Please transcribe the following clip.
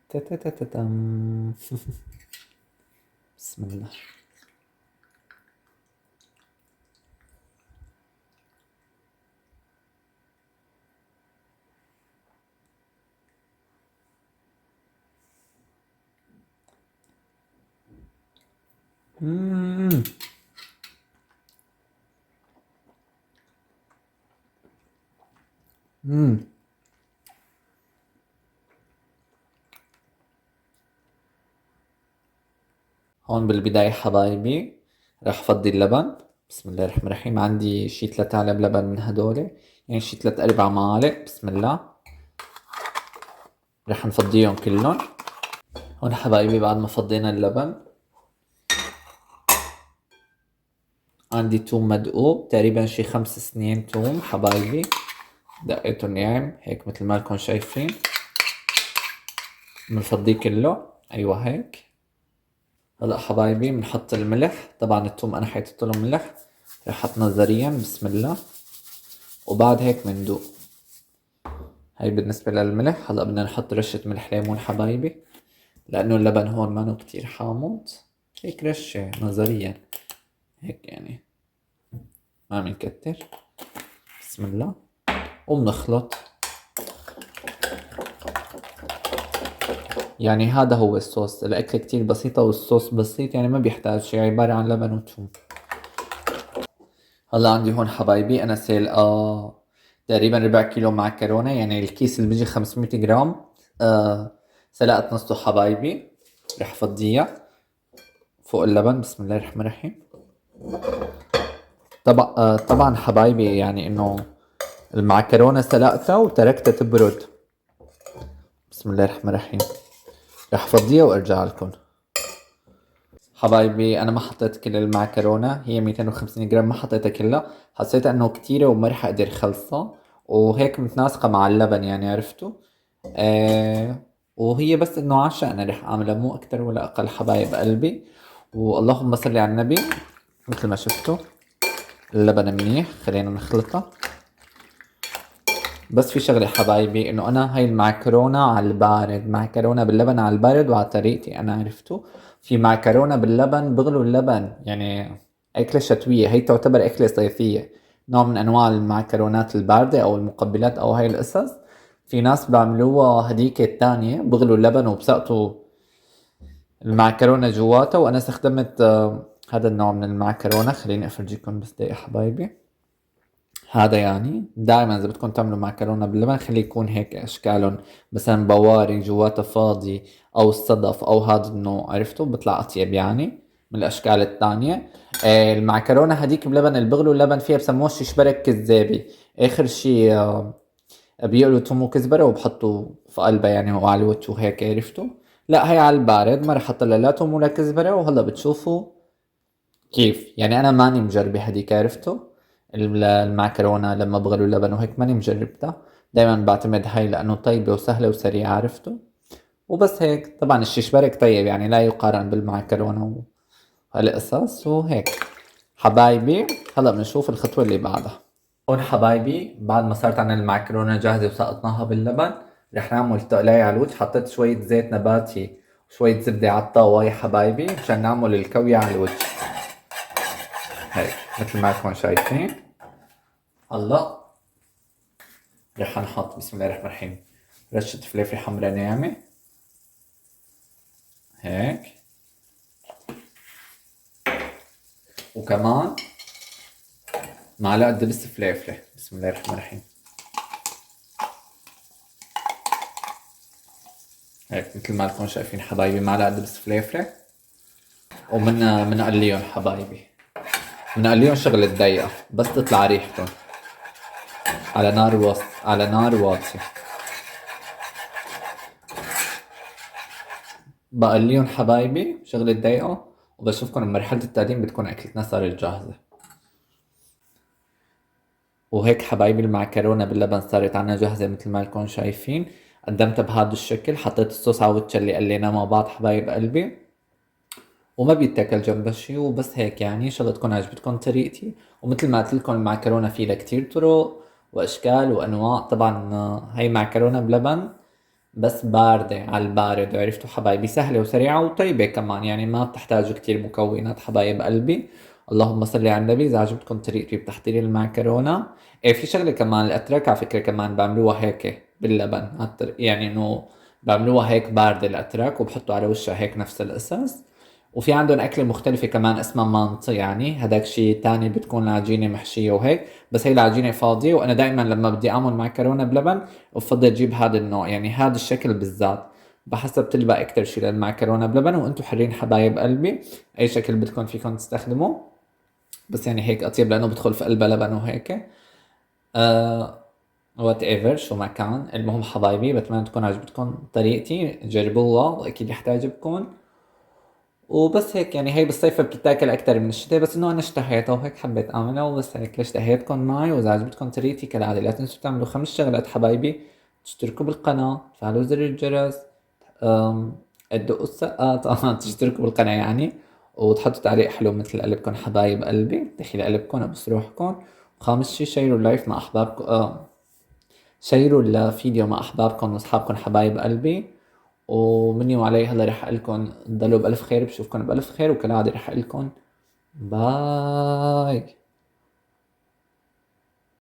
تتتتتم. بسم الله. مم. مم. هون بالبداية حبايبي رح فضي اللبن. بسم الله الرحمن الرحيم. عندي شي 3 علب لبن من هدول، يعني شي 3 معالق. بسم الله. رح نفضيهم كلهم. هون حبايبي بعد ما فضينا اللبن عندي توم مدقوق، تقريبا شي 5 سنين توم حبايبي، دقيتهم ناعم هيك مثل ما لكم شايفين. بنفضيه كله، ايوه هيك. هلا حبايبي بنحط الملح، طبعا التوم انا حيطت له ملح، رح حط نظريا. بسم الله. وبعد هيك بندوق. هاي بالنسبة للملح. هلا بدنا نحط رشة ملح ليمون حبايبي، لأنه اللبن هون مانو كتير حامض، هيك رشة نظريا هيك يعني، ما بنكتر. بسم الله. وبنخلط. يعني هذا هو الصوص. الأكلة كتير بسيطة والصوص بسيط، يعني ما بيحتاج شي، عبارة عن لبن وثوم. هلا عندي هون حبايبي أنا سلقة تقريبا ربع كيلو معكرونة، يعني الكيس اللي بيجي 500 جرام. سلقت نصه حبايبي، رح فضيها فوق اللبن. بسم الله الرحمن الرحيم. طبعا حبايبي يعني انه المعكرونة سلقتها وتركتها تبرد. بسم الله الرحمن الرحيم. رح فضيها وارجع لكم. حبايبي انا ما حطيت كل المعكرونة، هي 250 جرام، ما حطيتها كلها، حسيت انه كتيرة وما رح اقدر خلصها، وهيك متناسقة مع اللبن يعني، عرفتوا. وهي بس انه عشاء انا رح اعملها، مو اكتر ولا اقل حبايب قلبي. واللهم صل على النبي. مثل ما شفتوا اللبن منيح، خلينا نخلطها. بس في شغلة حبايبي، انه انا هاي المعكرونة على البارد، معكرونة باللبن على البارد وعلى طريقتي انا، عرفتوا. في معكرونة باللبن بغلوا اللبن، يعني اكلة شتوية، هي تعتبر اكلة صيفية، نوع من انواع المعكرونات الباردة او المقبلات او هاي القصص. في ناس بعملوها هديك التانية، بغلوا اللبن وبسقطوا المعكرونة جواتها، وانا استخدمت هذا النوع من المعكرونة. خليني افرجيكم بس دقيقة حبايبي. هذا يعني دائما اذا بدكم تعملوا معكرونه باللبن خلي يكون هيك اشكالهم، مثلا بواري جواتها فاضي، او الصدف، او هذا النوع، عرفتوا بيطلع اطيب يعني من الاشكال الثانيه. المعكرونه هذيك بلبن البغل، واللبن فيها بسموه شبرك كذابي. اخر شي بيقلوا توم وكزبره وبحطوا في قلبها يعني، وعلى الوجه وهيك، عرفتوا. لا هي على البارد، ما رح احط لها لا توم ولا كزبره. وهلا بتشوفوا كيف يعني، انا ماني مجربة هديك، عرفتوا. المعكرونة لما بغلوا اللبن وهيك ماني مجربتها، دايما بعتمد هاي لانه طيبة وسهلة وسريعة، عرفتوا. وبس هيك. طبعا الشيشبرك طيب يعني، لا يقارن بالمعكرونة وهالقصص وهيك. حبايبي هلا بنشوف الخطوة اللي بعدها. هون حبايبي بعد ما صارت عنا المعكرونة جاهزة وسقطناها باللبن، رح نعمل تقلاية على الوجه. حطيت شوية زيت نباتي وشوية زبدة على الطاوة حبايبي، مشان نعمل الكوية على الوجه هيك مثل ما انكم شايفين. هلا رح نحط بسم الله الرحمن الرحيم رشة فلفل حمراء ناعمة هيك، وكمان معلقة دبس فليفلة. بسم الله الرحمن الرحيم هيك مثل ما انكم شايفين حبايبي، معلقة دبس فليفلة. منقليهم حبايبي، منقليهم شغلة دقيقة بس تطلع ريحتهم، على نار على نار واطية. بقليهم حبايبي شغلة دقيقة، وبشوفكم بمرحلة التقديم بتكون أكلتنا صارت جاهزة. وهيك حبايبي المعكرونة باللبن صارت عنا جاهزة مثل ما لكم شايفين. قدمتها بهذا الشكل، حطيت الصوص على وجهها اللي قليناه مع بعض حبايب قلبي، وما بيتاكل جنبها شي. وبس هيك يعني، ان شاء الله تكون عجبتكم طريقتي. ومثل ما قلت لكم المعكرونة في لها كتير طرق واشكال وانواع. طبعا هاي معكرونة بلبن بس باردة على البارد. عرفتوا حبايبي؟ سهلة وسريعة وطيبة كمان، يعني ما بتحتاج كتير مكونات حبايب قلبي. اللهم صل على النبي. إذا عجبتكم طريقتي بتحضير المعكرونة، إيه في شغلة كمان، الأتراك على فكرة كمان بعملوها هيك باللبن، يعني إنه بعملوها هيك باردة الأتراك وبحطوا على وشها هيك نفس القصص. وفي عندهم أكلة مختلفة كمان اسمها مانط، يعني هداك شي تاني بتكون العجينة محشية وهيك، بس هي العجينة فاضية. وأنا دائما لما بدي أعمل معكرونة بلبن بفضل أجيب هذا النوع، يعني هذا الشكل بالذات بحسب تلبق أكتر شي للمعكرونة بلبن. وأنتم حرين حبايب قلبي أي شكل بدكم فيكم تستخدموا، بس يعني هيك أطيب لأنه بدخل في قلبها لبن وهيك. أه وات ايفر شو ما كان، المهم حبايبي بتمنى تكون عجبتكم طريقتي، جربوها واكيد رح تعجبكم. وبس هيك، يعني هي بالصيف بتتاكل اكتر من الشتاء، بس انه انا اشتهيتها وهيك حبيت اعملها وبس هيك. اشتهيتكم معي، واذا عجبتكم طريقتي كالعاده لا تنسوا تعملوا 5 شغلات حبايبي: تشتركوا بالقناه، تفعلوا زر الجرس، تدقوا السقات تشتركوا بالقناه يعني، وتحطوا تعليق حلو مثل قلبكم حبايب قلبي، دخيل قلبكم ابوس روحكم. وخامس شي شيروا اللايف مع احبابكم، شيروا الفيديو مع احبابكم واصحابكم حبايب قلبي. ومني وعلي هلا رح اقلكن تضلوا بالف خير، بشوفكن بالف خير، وكالعادة رح اقلكن باي.